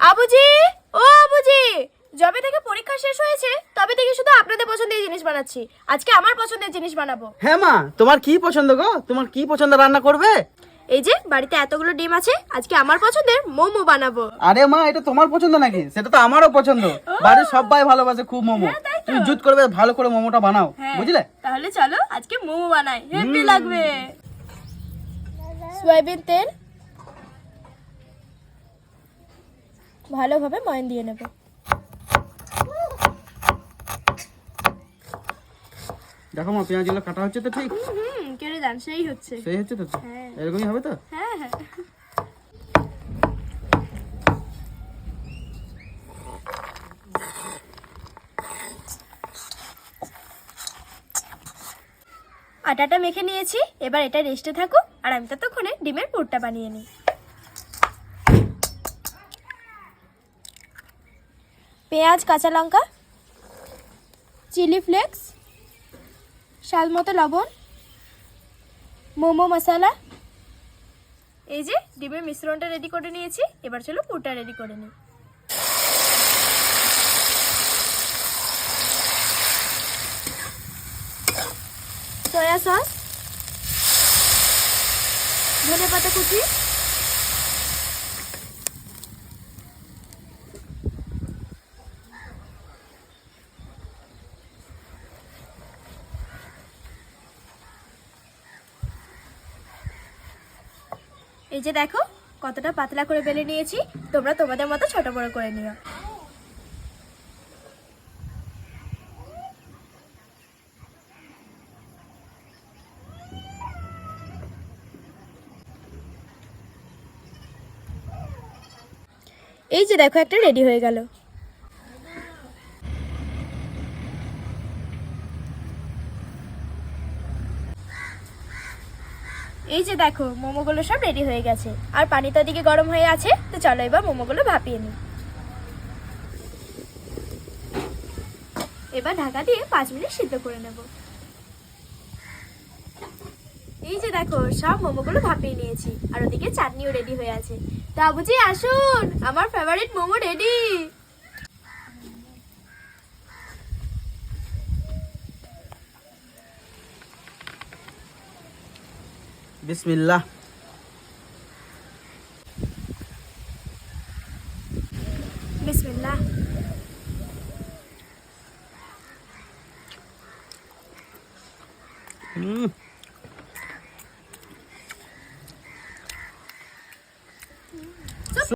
আবুজি, ও আবুজি, যবে থেকে পরীক্ষা শেষ হয়েছে তবে থেকে শুধু আপনাদের পছন্দের জিনিস বানাচ্ছি। আজকে আমার পছন্দের জিনিস বানাবো। হ্যাঁ মা, তোমার কি পছন্দ গো? তোমার কি পছন্দ রান্না করবে? এই যে বাড়িতে এতগুলো ডিম আছে, আজকে আমার পছন্দের মোমো বানাবো। আরে মা, এটা তোমার পছন্দ নাকি? সেটা তো আমারও পছন্দ। বাড়ির সবাই ভালোবাসে খুব মোমো। হ্যাঁ, তাই তো। তুমি জুত করবে, ভালো করে মোমোটা বানাও, হ্যাঁ, বুঝলে? তাহলে চলো আজকে মোমো বানাই, হেভি লাগবে। সয়াবিন তেল ভালোভাবে ময়ান দিয়ে নেব। দেখো মা, পেঁয়াজগুলো কাটা হচ্ছে তো ঠিক? কেড়ে দেন, সেই হচ্ছে। সেই হচ্ছে তো? হ্যাঁ। এরকমই হবে তো? হ্যাঁ হ্যাঁ। আটাটা মেখে নিয়েছি, এবার এটা রেস্টে থাকুক আর আমি ততক্ষণে ডিমের পুরটা বানিয়ে নিই। পেঁয়াজ, কাঁচা লঙ্কা, চিলি ফ্লেক্স, স্বাদ মতো লবণ, মোমো মশলা। এই যে ডিমের মিশ্রণটা রেডি করে নিয়েছি, এবার চলো পুরটা রেডি করে নিই। সয়া সস, ধনেপাতা কুচি, এই যে দেখো কতটা পাতলা করে বেলে নিয়েছি, তোমরা তোমাদের মতো ছোট বড় করে নিও। এই যে দেখো একটা রেডি হয়ে গেল। এই যে দেখো মোমোগুলো সব রেডি হয়ে গেছে, আর পানি তো দিকে গরম হয়ে আছে, তো চলো এবার মোমোগুলো ভাপিয়ে নিই। এবার ঢাকা দিয়ে 5 মিনিট সিদ্ধ করে নেব। এই যে দেখো সব মোমোগুলো ভাপিয়ে নিয়েছি, আর ওদিকে চাটনিও রেডি হয়ে আছে। তো আবুজি আসুন, আমার ফেভারিট মোমো রেডি। বিসমিল্লাহ। বিসমিল্লাহ।